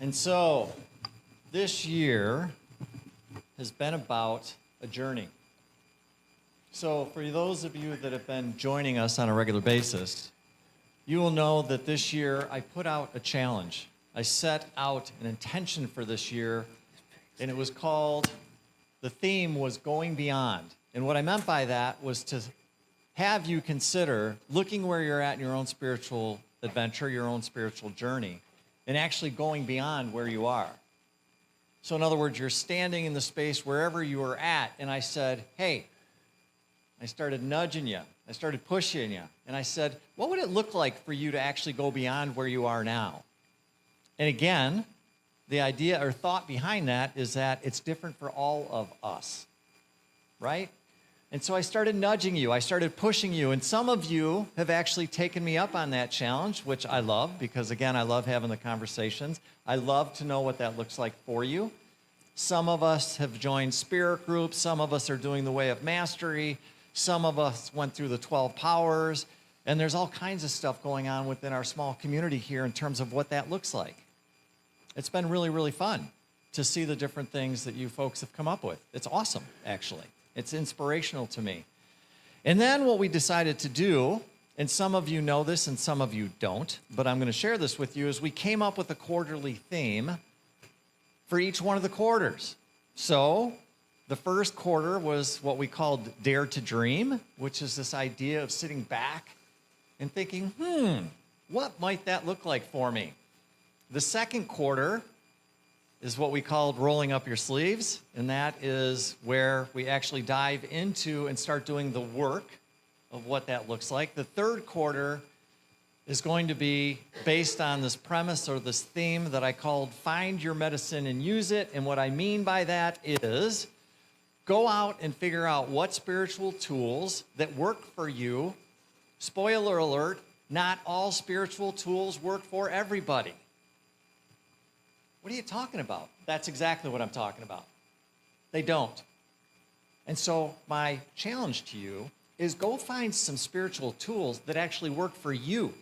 And so, this year has been about a journey. So, for those of you that have been joining us on a regular basis, you will know that this year I put out a challenge. I set out an intention for this year, and it was called, the theme was Going Beyond. And what I meant by that was to have you consider looking where you're at in your own spiritual adventure, your own spiritual journey, and actually going beyond where you are. So in other words, you're standing in the space wherever you are at, and I said, hey, I started nudging you. I started pushing you. And I said, what would it look like for you to actually go beyond where you are now? And again, the idea or thought behind that is that it's different for all of us, right? And so I started nudging you. I started pushing you. And some of you have actually taken me up on that challenge, which I love because, again, I love having the conversations. I love to know what that looks like for you. Some of us have joined spirit groups. Some of us are doing the Way of Mastery. Some of us went through the 12 powers. And there's all kinds of stuff going on within our small community here in terms of what that looks like. It's been really, really fun to see the different things that you folks have come up with. It's awesome, actually. It's inspirational to me. And then what we decided to do, and some of you know this and some of you don't, but I'm going to share this with you, is we came up with a quarterly theme for each one of the quarters. So the first quarter was what we called Dare to Dream, which is this idea of sitting back and thinking, what might that look like for me? The second quarter is what we called Rolling Up Your Sleeves, and that is where we actually dive into and start doing the work of what that looks like. The third quarter is going to be based on this premise or this theme that I called Find Your Medicine and Use It, and what I mean by that is go out and figure out what spiritual tools that work for you. Spoiler alert, not all spiritual tools work for everybody. What are you talking about? That's exactly what I'm talking about. They don't. And so my challenge to you is go find some spiritual tools that actually work for you.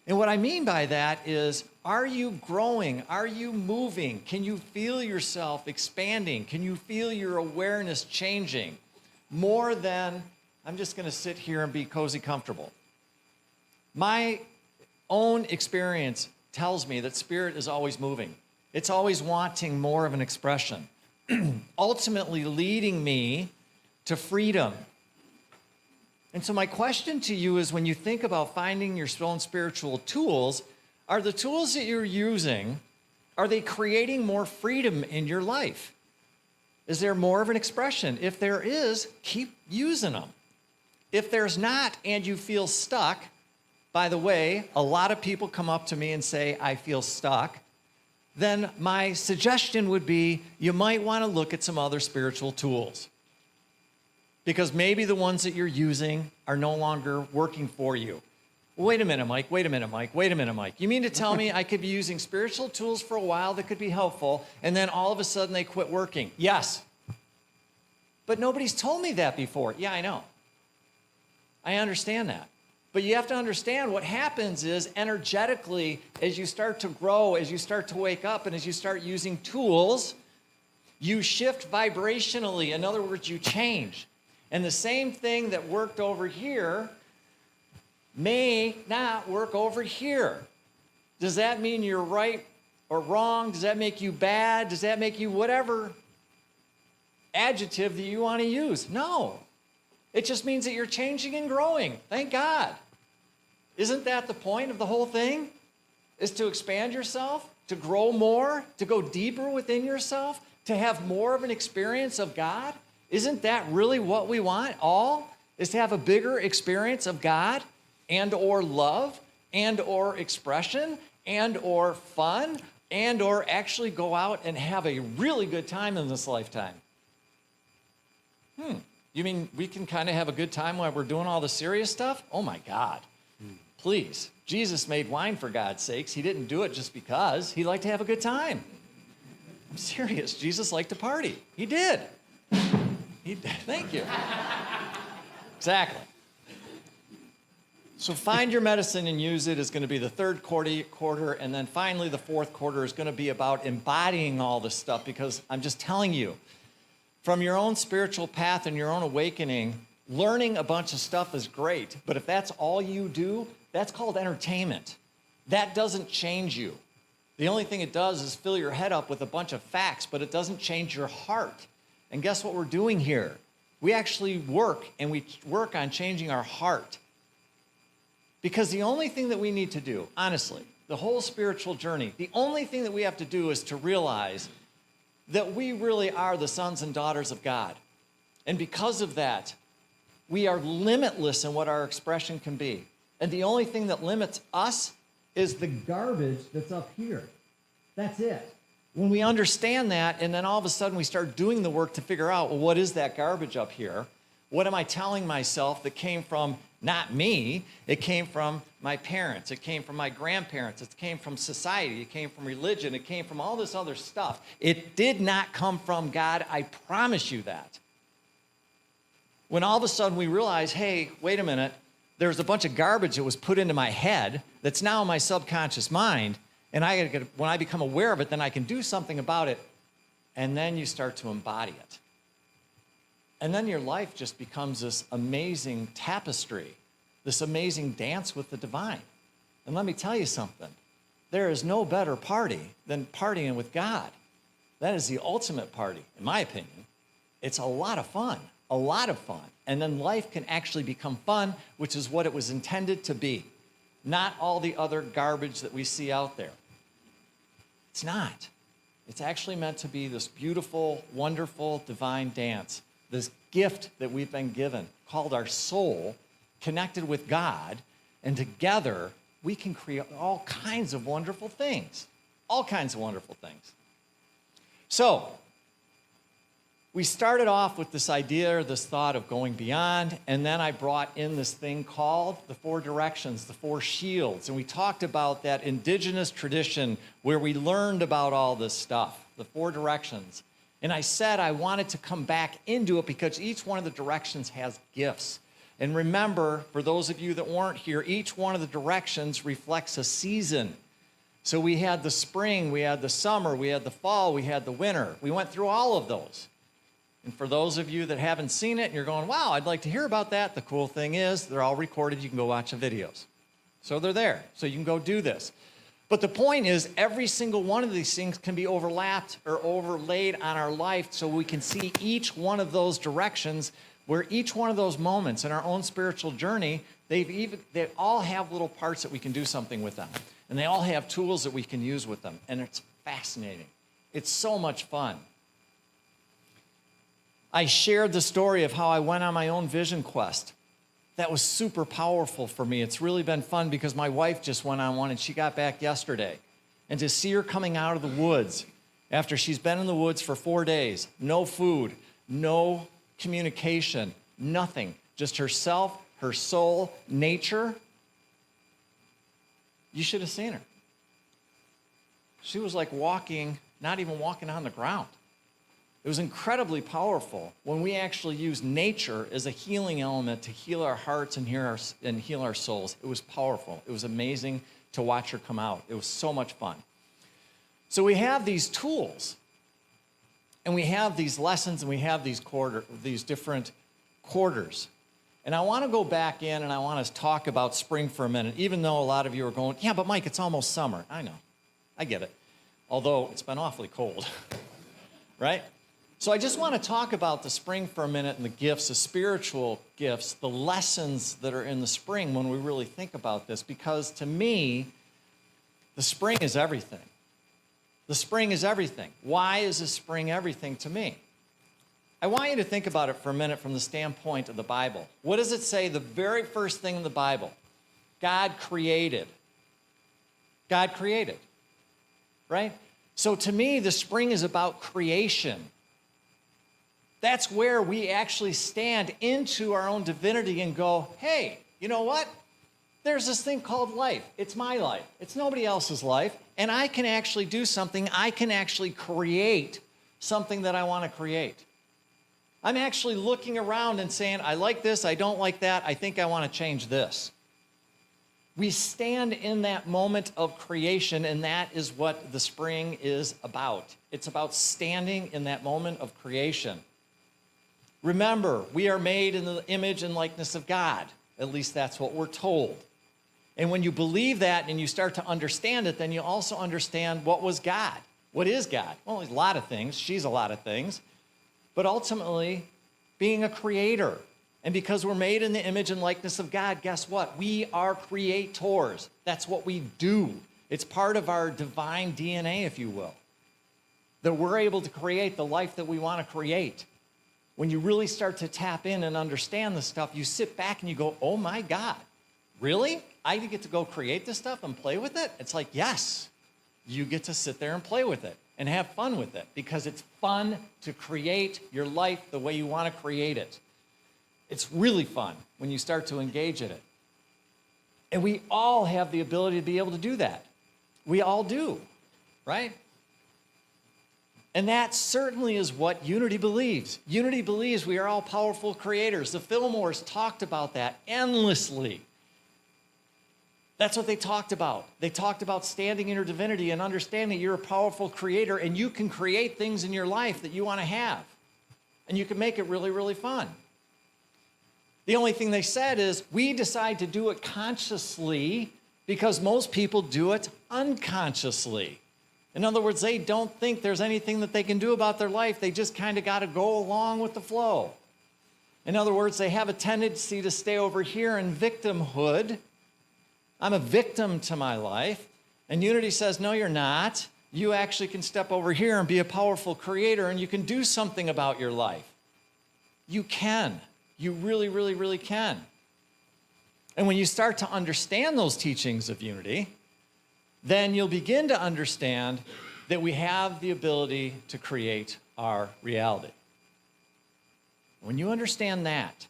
And what I mean by that is, are you growing? Are you moving? Can you feel yourself expanding? Can you feel your awareness changing? More than, I'm just going to sit here and be cozy comfortable. My own experience tells me that spirit is always moving. It's always wanting more of an expression, ultimately leading me to freedom. And so my question to you is, when you think about finding your own spiritual tools, are the tools that you're using, are they creating more freedom in your life? Is there more of an expression? If there is, keep using them. If there's not and you feel stuck, by the way, a lot of people come up to me and say, I feel stuck. Then my suggestion would be you might want to look at some other spiritual tools, because maybe the ones that you're using are no longer working for you. Wait a minute, Mike. Wait a minute, Mike. Wait a minute, Mike. You mean to tell me I could be using spiritual tools for a while that could be helpful, and then all of a sudden they quit working? Yes. But nobody's told me that before. Yeah, I know. I understand that. But you have to understand what happens is energetically, as you start to grow, as you start to wake up, and as you start using tools, you shift vibrationally. In other words, you change. And the same thing that worked over here may not work over here. Does that mean you're right or wrong? Does that make you bad? Does that make you whatever adjective that you want to use? No. It just means that you're changing and growing. Thank God. Isn't that the point of the whole thing? Is to expand yourself, to grow more, to go deeper within yourself, to have more of an experience of God? Isn't that really what we want? All is to have a bigger experience of God and or love and or expression and or fun and or actually go out and have a really good time in this lifetime. You mean we can kind of have a good time while we're doing all the serious stuff? Oh my God. Please. Jesus made wine for God's sakes. He didn't do it just because. He liked to have a good time. I'm serious. Jesus liked to party. He did. Thank you. Exactly. So find your medicine and use it is going to be the third quarter, and then finally the fourth quarter is going to be about embodying all this stuff, because I'm just telling you, from your own spiritual path and your own awakening, learning a bunch of stuff is great, but if that's all you do, that's called entertainment. That doesn't change you. The only thing it does is fill your head up with a bunch of facts, but it doesn't change your heart. And guess what we're doing here? We actually work on changing our heart. Because the only thing that we need to do, honestly, the whole spiritual journey, the only thing that we have to do is to realize that we really are the sons and daughters of God. And because of that, we are limitless in what our expression can be. And the only thing that limits us is the garbage that's up here. That's it. When we understand that, and then all of a sudden we start doing the work to figure out, well, what is that garbage up here? What am I telling myself that came from not me? It came from my parents. It came from my grandparents. It came from society. It came from religion. It came from all this other stuff. It did not come from God. I promise you that. When all of a sudden we realize, hey, wait a minute, there's a bunch of garbage that was put into my head that's now in my subconscious mind, and when I become aware of it, then I can do something about it, and then you start to embody it. And then your life just becomes this amazing tapestry, this amazing dance with the divine. And let me tell you something. There is no better party than partying with God. That is the ultimate party, in my opinion. It's a lot of fun, a lot of fun. And then life can actually become fun, which is what it was intended to be. Not all the other garbage that we see out there. It's not. It's actually meant to be this beautiful, wonderful, divine dance. This gift that we've been given, called our soul, connected with God, and together we can create all kinds of wonderful things. All kinds of wonderful things. So, we started off with this idea, or this thought of going beyond, and then I brought in this thing called the 4 directions, the 4 shields, and we talked about that indigenous tradition where we learned about all this stuff, the 4 directions. And I said I wanted to come back into it because each one of the directions has gifts. And remember, for those of you that weren't here, each one of the directions reflects a season. So we had the spring, we had the summer, we had the fall, we had the winter. We went through all of those. And for those of you that haven't seen it and you're going, wow, I'd like to hear about that, the cool thing is they're all recorded. You can go watch the videos. So they're there. So you can go do this. But the point is, every single one of these things can be overlapped or overlaid on our life so we can see each one of those directions, where each one of those moments in our own spiritual journey, they all have little parts that we can do something with them. And they all have tools that we can use with them. And it's fascinating. It's so much fun. I shared the story of how I went on my own vision quest. That was super powerful for me. It's really been fun because my wife just went on one and she got back yesterday. And to see her coming out of the woods after she's been in the woods for 4 days, no food, no communication, nothing, just herself, her soul, nature, you should have seen her. She was like walking, not even walking on the ground. It was incredibly powerful when we actually use nature as a healing element to heal our hearts and heal our souls. It was powerful. It was amazing to watch her come out. It was so much fun. So we have these tools, and we have these lessons, and we have these different quarters. And I want to go back in, and I want to talk about spring for a minute, even though a lot of you are going, yeah, but Mike, it's almost summer. I know. I get it. Although it's been awfully cold, right? So I just want to talk about the spring for a minute and the gifts, the spiritual gifts, the lessons that are in the spring when we really think about this, because to me, the spring is everything. The spring is everything. Why is the spring everything to me? I want you to think about it for a minute from the standpoint of the Bible. What does it say the very first thing in the Bible? God created. God created, right? So to me, the spring is about creation. That's where we actually stand into our own divinity and go, hey, you know what? There's this thing called life. It's my life. It's nobody else's life. And I can actually do something. I can actually create something that I want to create. I'm actually looking around and saying, I like this, I don't like that, I think I want to change this. We stand in that moment of creation, and that is what the spring is about. It's about standing in that moment of creation. Remember, we are made in the image and likeness of God. At least that's what we're told. And when you believe that and you start to understand it, then you also understand what was God. What is God? Well, he's a lot of things. She's a lot of things. But ultimately, being a creator. And because we're made in the image and likeness of God, guess what? We are creators. That's what we do. It's part of our divine DNA, if you will, that we're able to create the life that we want to create. When you really start to tap in and understand this stuff, you sit back and you go, oh my God, really? I get to go create this stuff and play with it? It's like, yes, you get to sit there and play with it and have fun with it because it's fun to create your life the way you want to create it. It's really fun when you start to engage in it. And we all have the ability to be able to do that. We all do, right? And that certainly is what Unity believes. Unity believes we are all powerful creators. The Fillmores talked about that endlessly. That's what they talked about. They talked about standing in your divinity and understanding you're a powerful creator and you can create things in your life that you want to have. And you can make it really, really fun. The only thing they said is we decide to do it consciously because most people do it unconsciously. In other words, they don't think there's anything that they can do about their life. They just kind of got to go along with the flow. In other words, they have a tendency to stay over here in victimhood. I'm a victim to my life. And Unity says, no, you're not. You actually can step over here and be a powerful creator, and you can do something about your life. You can. You really, really, really can. And when you start to understand those teachings of Unity, then you'll begin to understand that we have the ability to create our reality. When you understand that,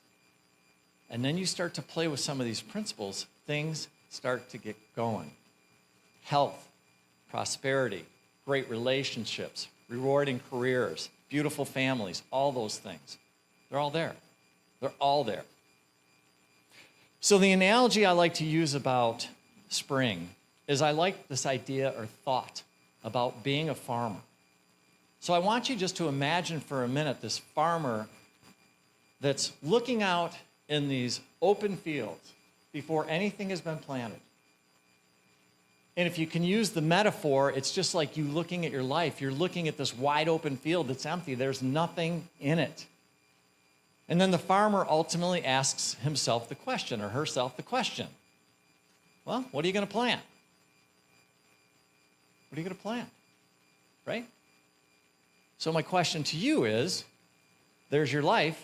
and then you start to play with some of these principles, things start to get going. Health, prosperity, great relationships, rewarding careers, beautiful families, all those things. They're all there. They're all there. So the analogy I like to use about spring is I like this idea or thought about being a farmer. So I want you just to imagine for a minute this farmer that's looking out in these open fields before anything has been planted. And if you can use the metaphor, it's just like you looking at your life. You're looking at this wide open field that's empty. There's nothing in it. And then the farmer ultimately asks himself the question, or herself the question. Well, what are you going to plant? What are you going to plant? Right? So my question to you is, there's your life,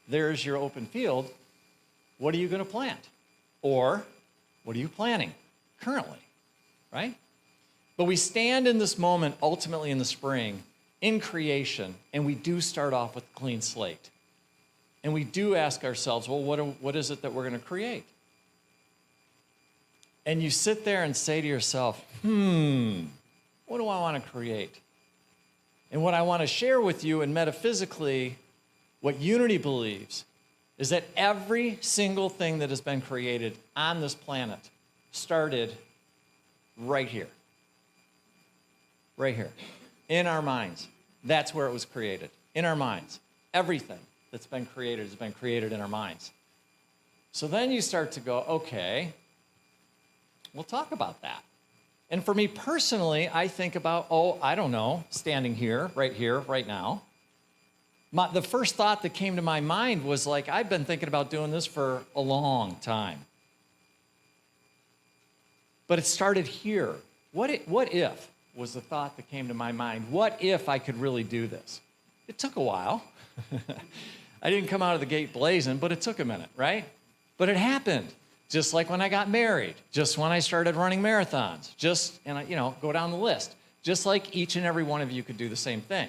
there's your open field. What are you going to plant? Or what are you planting currently? Right? But we stand in this moment, ultimately in the spring, in creation, and we do start off with a clean slate. And we do ask ourselves, well, what is it that we're going to create? And you sit there and say to yourself, what do I want to create? And what I want to share with you, and metaphysically, what Unity believes, is that every single thing that has been created on this planet started right here. Right here. In our minds. That's where it was created. In our minds. Everything that's been created has been created in our minds. So then you start to go, okay, we'll talk about that. And for me personally, I think about, I don't know, standing here, right now. The first thought that came to my mind was like, I've been thinking about doing this for a long time. But it started here. What if was the thought that came to my mind? What if I could really do this? It took a while. I didn't come out of the gate blazing, but it took a minute, right? But it happened. Just like when I got married, just when I started running marathons, go down the list. Just like each and every one of you could do the same thing.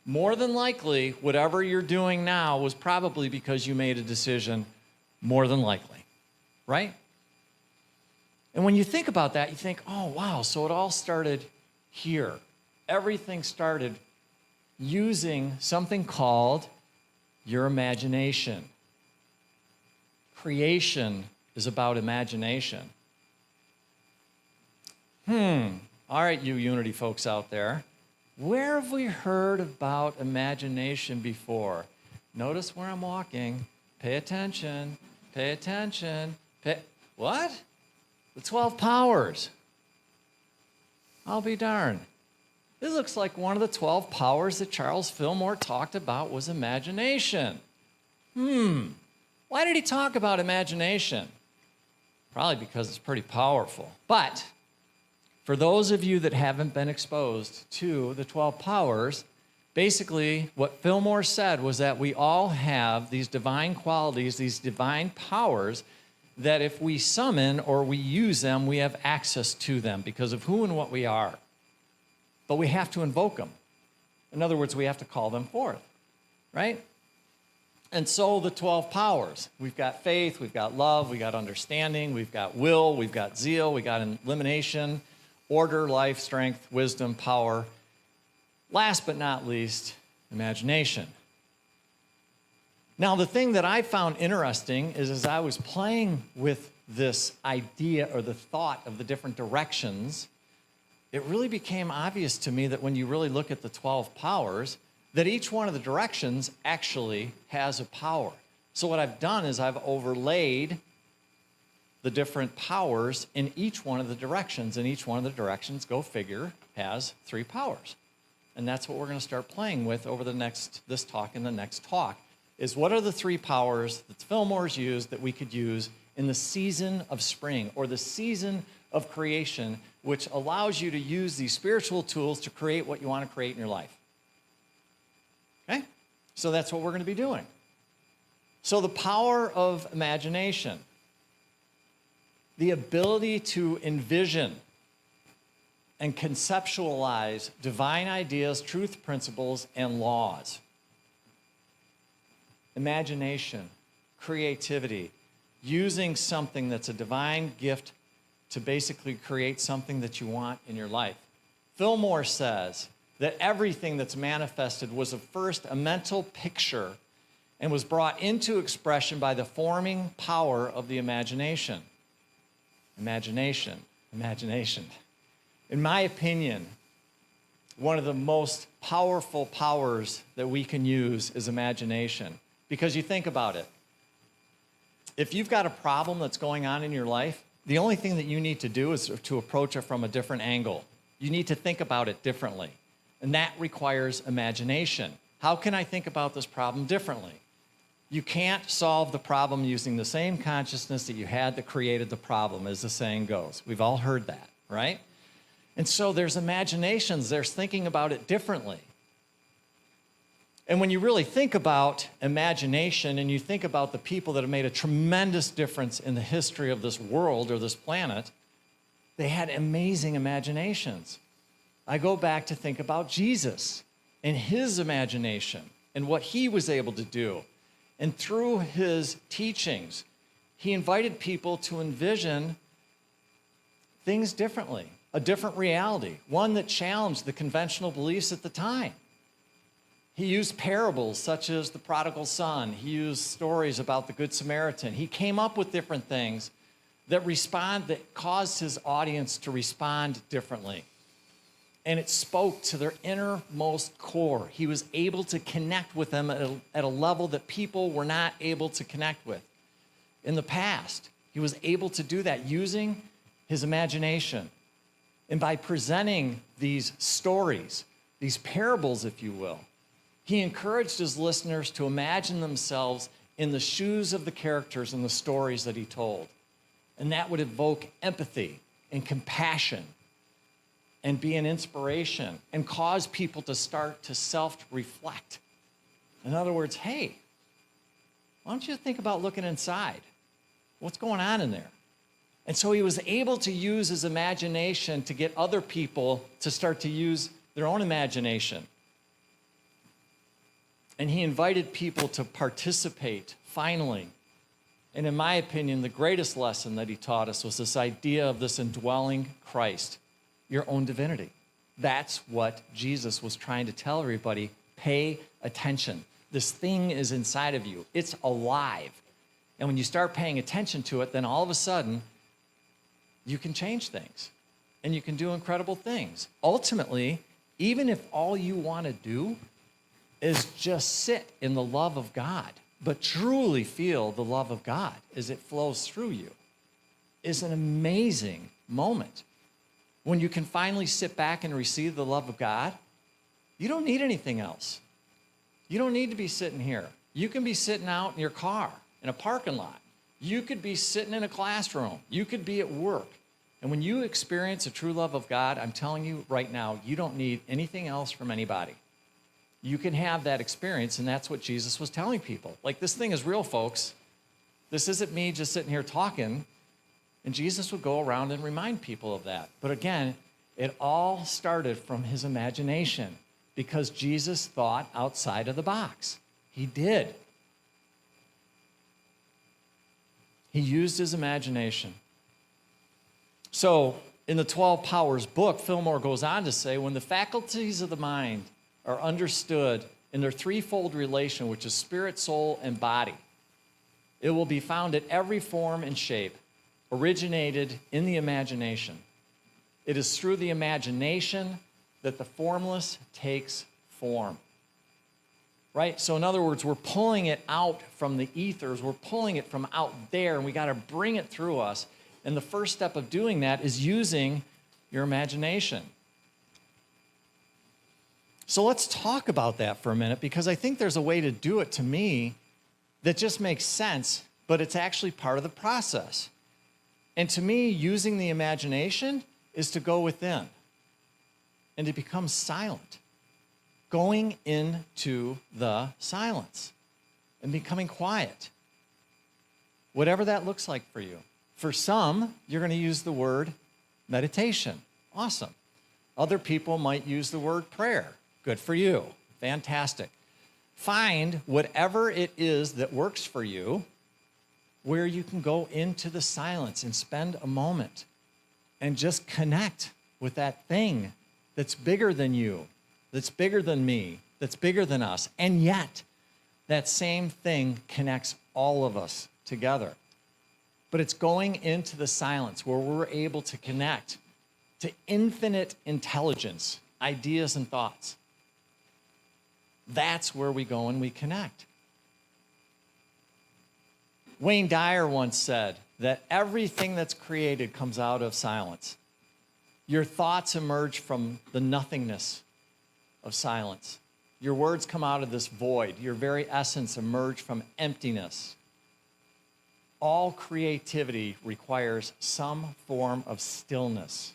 More than likely, whatever you're doing now was probably because you made a decision, more than likely, right? And when you think about that, you think, oh, wow, so it all started here. Everything started using something called your imagination. Creation is about imagination. All right, you Unity folks out there. Where have we heard about imagination before? Notice where I'm walking. Pay attention. Pay attention. What? The 12 powers. I'll be darned. This looks like one of the 12 powers that Charles Fillmore talked about was imagination. Why did he talk about imagination? Probably because it's pretty powerful. But for those of you that haven't been exposed to the 12 powers, basically what Fillmore said was that we all have these divine qualities, these divine powers, that if we summon or we use them, we have access to them because of who and what we are. But we have to invoke them. In other words, we have to call them forth, right? And so the 12 powers, we've got faith, we've got love, we've got understanding, we've got will, we've got zeal, we've got elimination, order, life, strength, wisdom, power. Last but not least, imagination. Now, the thing that I found interesting is as I was playing with this idea or the thought of the different directions, it really became obvious to me that when you really look at the 12 powers, that each one of the directions actually has a power. So what I've done is I've overlaid the different powers in each one of the directions, and each one of the directions, go figure, has 3 powers. And that's what we're going to start playing with over this talk and the next talk, is what are the 3 powers that Fillmore's used that we could use in the season of spring or the season of creation, which allows you to use these spiritual tools to create what you want to create in your life. Okay? So that's what we're going to be doing. So the power of imagination, the ability to envision and conceptualize divine ideas, truth principles, and laws. Imagination, creativity, using something that's a divine gift to basically create something that you want in your life. Fillmore says that everything that's manifested was first a mental picture and was brought into expression by the forming power of the imagination. Imagination, imagination. In my opinion, one of the most powerful powers that we can use is imagination. Because you think about it. If you've got a problem that's going on in your life, the only thing that you need to do is to approach it from a different angle. You need to think about it differently. And that requires imagination. How can I think about this problem differently? You can't solve the problem using the same consciousness that you had that created the problem, as the saying goes. We've all heard that, right? And so there's imaginations, there's thinking about it differently. And when you really think about imagination and you think about the people that have made a tremendous difference in the history of this world or this planet, they had amazing imaginations. I go back to think about Jesus and his imagination and what he was able to do. And through his teachings, he invited people to envision things differently, a different reality, one that challenged the conventional beliefs at the time. He used parables such as the prodigal son. He used stories about the Good Samaritan. He came up with different things that caused his audience to respond differently. And it spoke to their innermost core. He was able to connect with them at a level that people were not able to connect with. In the past, he was able to do that using his imagination. And by presenting these stories, these parables, if you will, he encouraged his listeners to imagine themselves in the shoes of the characters in the stories that he told. And that would evoke empathy and compassion and be an inspiration and cause people to start to self-reflect. In other words, hey, why don't you think about looking inside? What's going on in there? And so he was able to use his imagination to get other people to start to use their own imagination. And he invited people to participate, finally. And in my opinion, the greatest lesson that he taught us was this idea of this indwelling Christ, your own divinity. That's what Jesus was trying to tell everybody. Pay attention. This thing is inside of you. It's alive. And when you start paying attention to it, then all of a sudden, you can change things. and you can do incredible things. Ultimately, even if all you want to do is just sit in the love of God, but truly feel the love of God as it flows through you, is an amazing moment. When you can finally sit back and receive the love of God, you don't need anything else. You don't need to be sitting here. You can be sitting out in your car, in a parking lot. You could be sitting in a classroom. You could be at work. And when you experience a true love of God, I'm telling you right now, you don't need anything else from anybody. You can have that experience, and that's what Jesus was telling people. Like, this thing is real, folks. This isn't me just sitting here talking. And Jesus would go around and remind people of that. But again, it all started from his imagination because Jesus thought outside of the box. He did. He used his imagination. So, in the 12 Powers book, Fillmore goes on to say, when the faculties of the mind are understood in their threefold relation, which is spirit, soul, and body, it will be found at every form and shape originated in the imagination. It is through the imagination that the formless takes form. Right? So in other words, we're pulling it out from the ethers. We're pulling it from out there, and we got to bring it through us. And the first step of doing that is using your imagination. So let's talk about that for a minute, because I think there's a way to do it, to me, that just makes sense, but it's actually part of the process. And to me, using the imagination is to go within and to become silent, going into the silence and becoming quiet, whatever that looks like for you. For some, you're going to use the word meditation. Awesome. Other people might use the word prayer. Good for you. Fantastic. Find whatever it is that works for you, where you can go into the silence and spend a moment and just connect with that thing that's bigger than you, that's bigger than me, that's bigger than us. And yet, that same thing connects all of us together. But it's going into the silence where we're able to connect to infinite intelligence, ideas, and thoughts. That's where we go and we connect. Wayne Dyer once said that everything that's created comes out of silence. Your thoughts emerge from the nothingness of silence. Your words come out of this void. Your very essence emerge from emptiness. All creativity requires some form of stillness.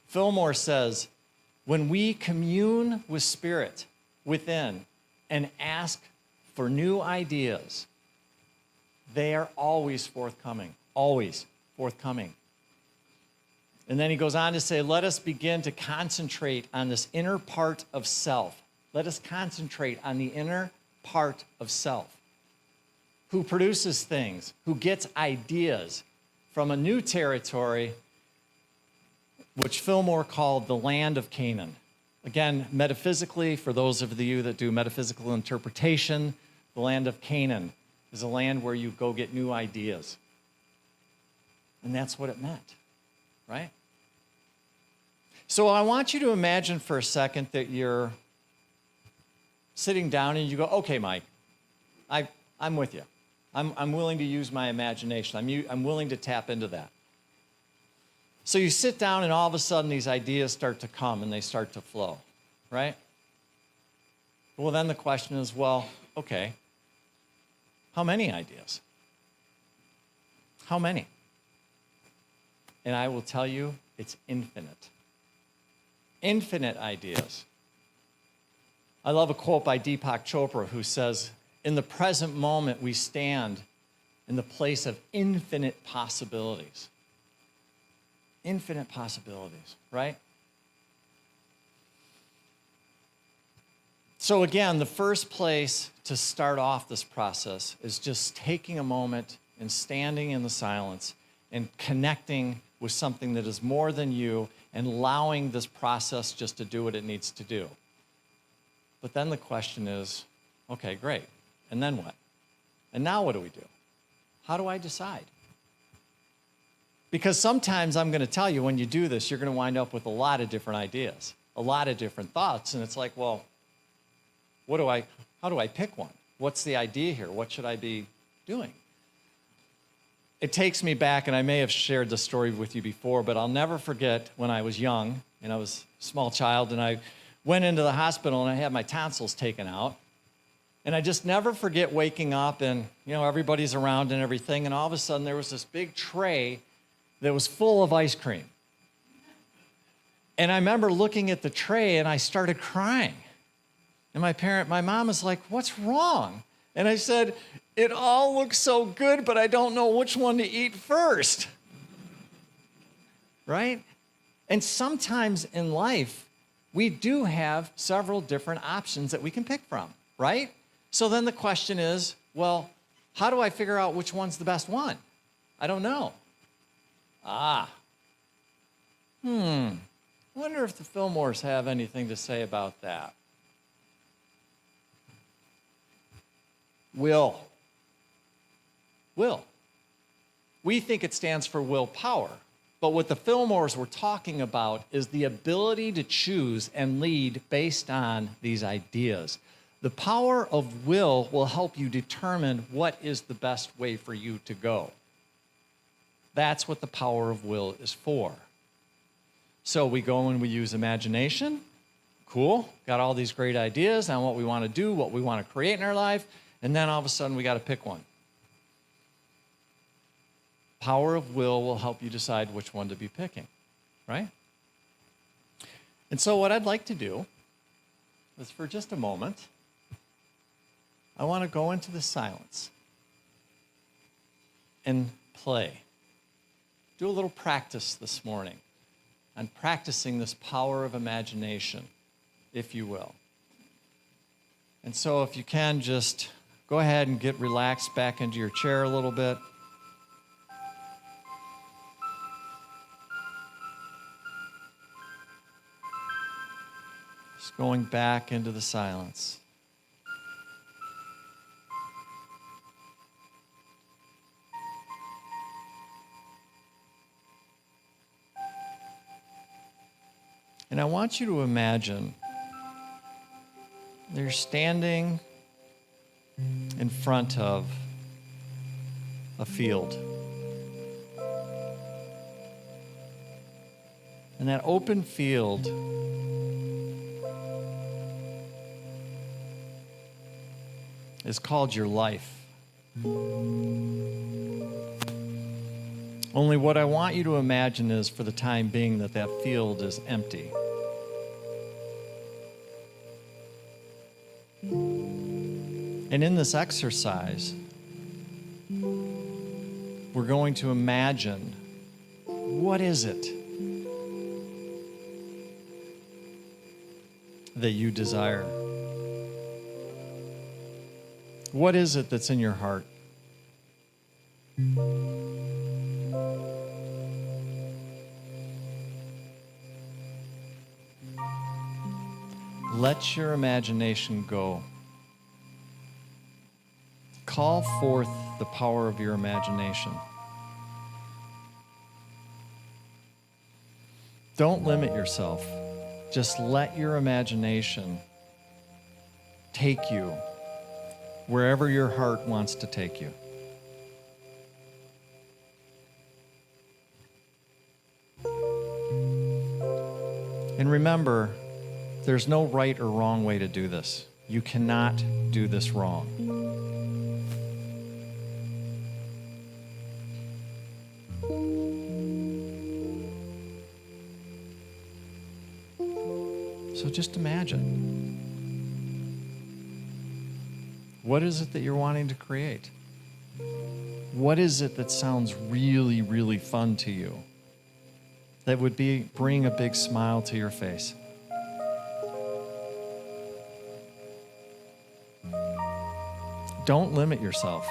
Fillmore says, when we commune with spirit within and ask for new ideas, they are always forthcoming, always forthcoming. And then he goes on to say, let us begin to concentrate on this inner part of self. Let us concentrate on the inner part of self, who produces things, who gets ideas from a new territory, which Fillmore called the land of Canaan. Again, metaphysically, for those of you that do metaphysical interpretation, the land of Canaan is a land where you go get new ideas. And that's what it meant, right? So I want you to imagine for a second that you're sitting down and you go, okay, Mike, I'm with you. I'm willing to use my imagination. I'm willing to tap into that. So you sit down and all of a sudden these ideas start to come and they start to flow, right? Well, then the question is, well, okay, how many ideas? How many? And I will tell you, it's infinite. Infinite ideas. I love a quote by Deepak Chopra who says, in the present moment, we stand in the place of infinite possibilities. Infinite possibilities, right? So again, the first place to start off this process is just taking a moment and standing in the silence and connecting with something that is more than you and allowing this process just to do what it needs to do. But then the question is, okay, great. And then what? And now what do we do? How do I decide? Because sometimes I'm going to tell you when you do this, you're going to wind up with a lot of different ideas, a lot of different thoughts. And it's like, well, how do I pick one? What's the idea here? What should I be doing? It takes me back, and I may have shared this story with you before, but I'll never forget when I was young, and I was a small child, and I went into the hospital, and I had my tonsils taken out. And I just never forget waking up, and, everybody's around and everything, and all of a sudden there was this big tray that was full of ice cream. And I remember looking at the tray, and I started crying. And my mom was like, "What's wrong?" And I said, "It all looks so good, but I don't know which one to eat first." Right? And sometimes in life, we do have several different options that we can pick from, right? So then the question is, well, how do I figure out which one's the best one? I don't know. Wonder if the Fillmores have anything to say about that. Will. We think it stands for willpower, but what the Fillmores were talking about is the ability to choose and lead based on these ideas. The power of will help you determine what is the best way for you to go. That's what the power of will is for. So we go and we use imagination. Cool. Got all these great ideas on what we want to do, what we want to create in our life. And then all of a sudden, we got to pick one. Power of will help you decide which one to be picking, right? And so what I'd like to do is for just a moment, I want to go into the silence and play. Do a little practice this morning on practicing this power of imagination, if you will. And so if you can, just go ahead and get relaxed back into your chair a little bit. Just going back into the silence. And I want you to imagine you're standing in front of a field. And that open field is called your life. Only what I want you to imagine is, for the time being, that field is empty. And in this exercise, we're going to imagine, what is it that you desire? What is it that's in your heart? Let your imagination go. Call forth the power of your imagination. Don't limit yourself. Just let your imagination take you wherever your heart wants to take you. And remember, there's no right or wrong way to do this. You cannot do this wrong. So just imagine. What is it that you're wanting to create? What is it that sounds really, really fun to you? That would bring a big smile to your face? Don't limit yourself.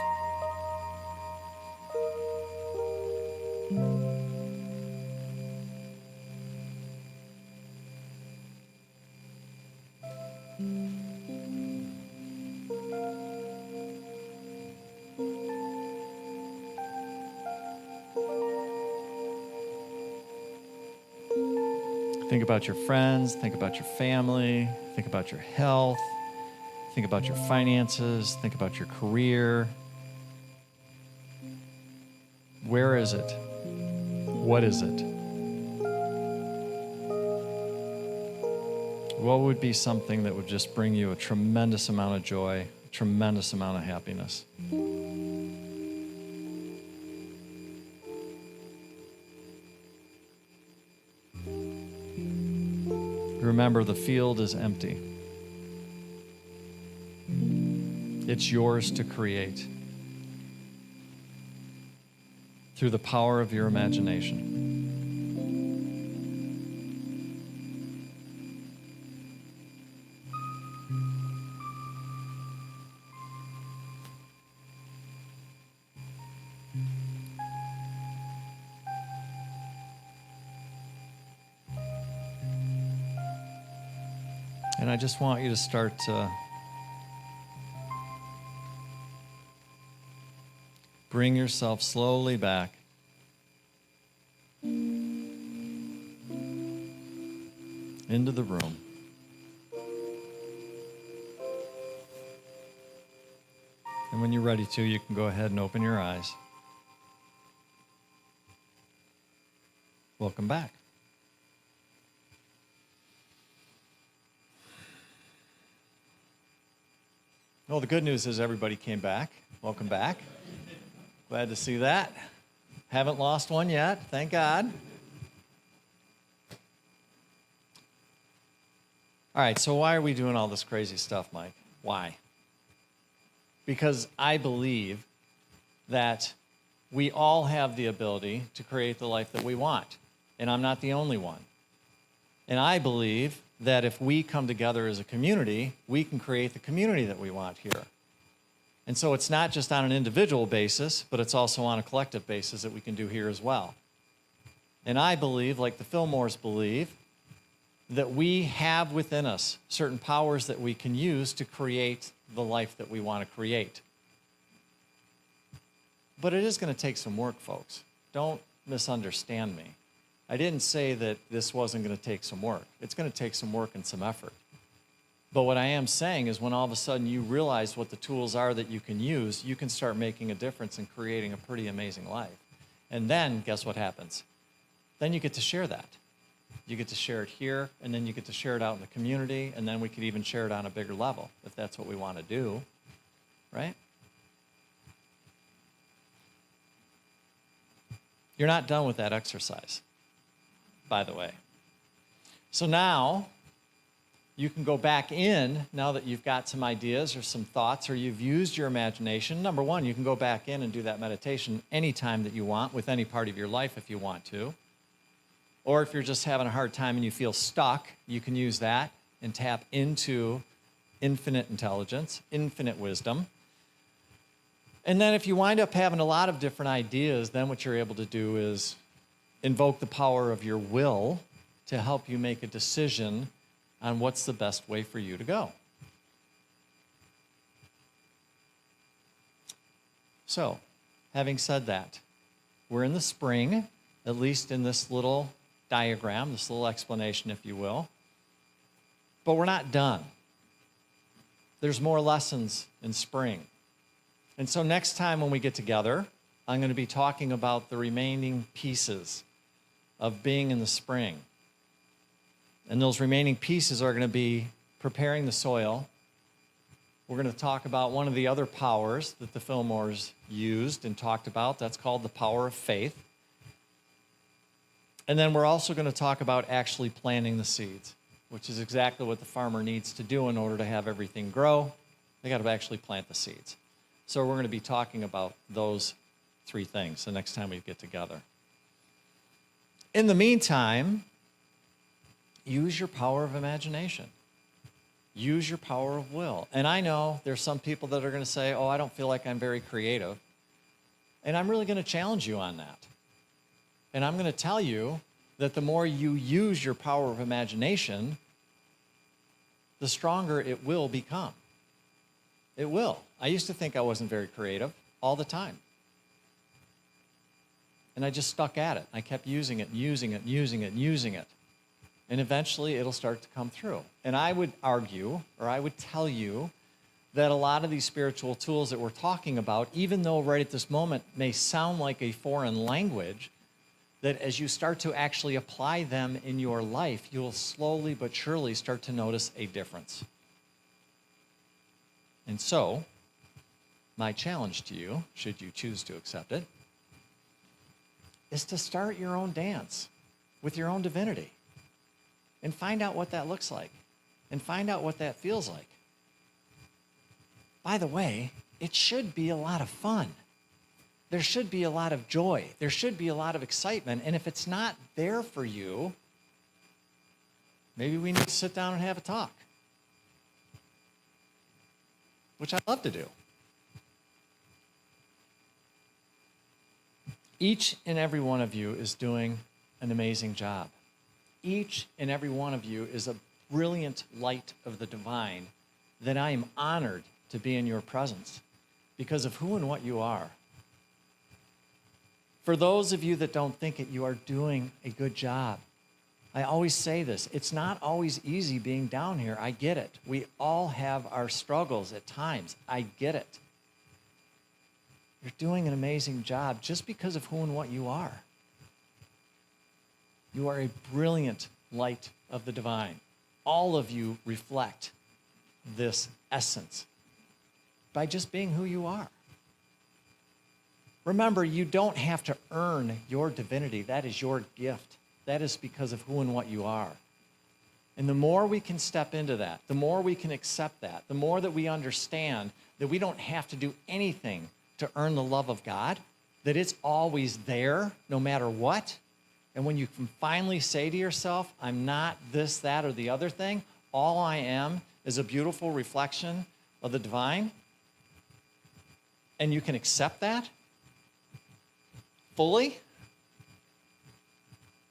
Think about your friends, think about your family, think about your health, think about your finances, think about your career. Where is it? What is it? What would be something that would just bring you a tremendous amount of joy, a tremendous amount of happiness? Remember, the field is empty. It's yours to create through the power of your imagination. And I just want you to start to bring yourself slowly back into the room. And when you're ready to, you can go ahead and open your eyes. Welcome back. Well, the good news is everybody came back. Welcome back. Glad to see that. Haven't lost one yet, thank God. All right, so why are we doing all this crazy stuff, Mike? Why? Because I believe that we all have the ability to create the life that we want, and I'm not the only one. And I believe that if we come together as a community, we can create the community that we want here. And so it's not just on an individual basis, but it's also on a collective basis that we can do here as well. And I believe, like the Fillmores believe, that we have within us certain powers that we can use to create the life that we want to create. But it is going to take some work, folks. Don't misunderstand me. I didn't say that this wasn't going to take some work. It's going to take some work and some effort. But what I am saying is when all of a sudden you realize what the tools are that you can use, you can start making a difference and creating a pretty amazing life. And then, guess what happens? Then you get to share that. You get to share it here, and then you get to share it out in the community, and then we could even share it on a bigger level if that's what we want to do, right? You're not done with that exercise, by the way. So now you can go back in, now that you've got some ideas or some thoughts or you've used your imagination. Number one, you can go back in and do that meditation anytime that you want with any part of your life if you want to. Or if you're just having a hard time and you feel stuck, you can use that and tap into infinite intelligence, infinite wisdom. And then if you wind up having a lot of different ideas, then what you're able to do is invoke the power of your will to help you make a decision on what's the best way for you to go. So, having said that, we're in the spring, at least in this little diagram, this little explanation, if you will. But we're not done. There's more lessons in spring. And so next time when we get together, I'm going to be talking about the remaining pieces of being in the spring. And those remaining pieces are going to be preparing the soil. We're going to talk about one of the other powers that the Fillmores used and talked about. That's called the power of faith. And then we're also going to talk about actually planting the seeds, which is exactly what the farmer needs to do in order to have everything grow. They got to actually plant the seeds. So we're going to be talking about those three things the next time we get together. In the meantime, use your power of imagination. Use your power of will. And I know there's some people that are going to say, oh, I don't feel like I'm very creative. And I'm really going to challenge you on that. And I'm going to tell you that the more you use your power of imagination, the stronger it will become. It will. I used to think I wasn't very creative all the time. And I just stuck at it. I kept using it, using it, using it, using it. And eventually it'll start to come through. And I would argue, or I would tell you, that a lot of these spiritual tools that we're talking about, even though right at this moment may sound like a foreign language, that as you start to actually apply them in your life, you'll slowly but surely start to notice a difference. And so, my challenge to you, should you choose to accept it, is to start your own dance with your own divinity and find out what that looks like and find out what that feels like. By the way, it should be a lot of fun. There should be a lot of joy. There should be a lot of excitement. And if it's not there for you, maybe we need to sit down and have a talk, which I love to do. Each and every one of you is doing an amazing job. Each and every one of you is a brilliant light of the divine that I am honored to be in your presence because of who and what you are. For those of you that don't think it, you are doing a good job. I always say this, it's not always easy being down here. I get it. We all have our struggles at times. I get it. You're doing an amazing job just because of who and what you are. You are a brilliant light of the divine. All of you reflect this essence by just being who you are. Remember, you don't have to earn your divinity. That is your gift. That is because of who and what you are. And the more we can step into that, the more we can accept that, the more that we understand that we don't have to do anything to earn the love of God, that it's always there no matter what. And when you can finally say to yourself, I'm not this, that, or the other thing, all I am is a beautiful reflection of the divine, and you can accept that fully,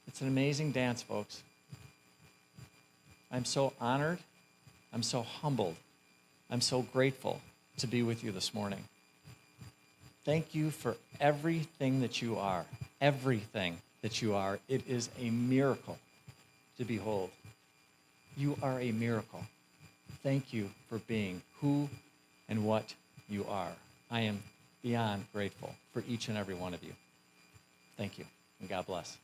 it's an amazing dance, folks. I'm so honored. I'm so humbled. I'm so grateful to be with you this morning. Thank you for everything that you are. Everything that you are. It is a miracle to behold. You are a miracle. Thank you for being who and what you are. I am beyond grateful for each and every one of you. Thank you, and God bless.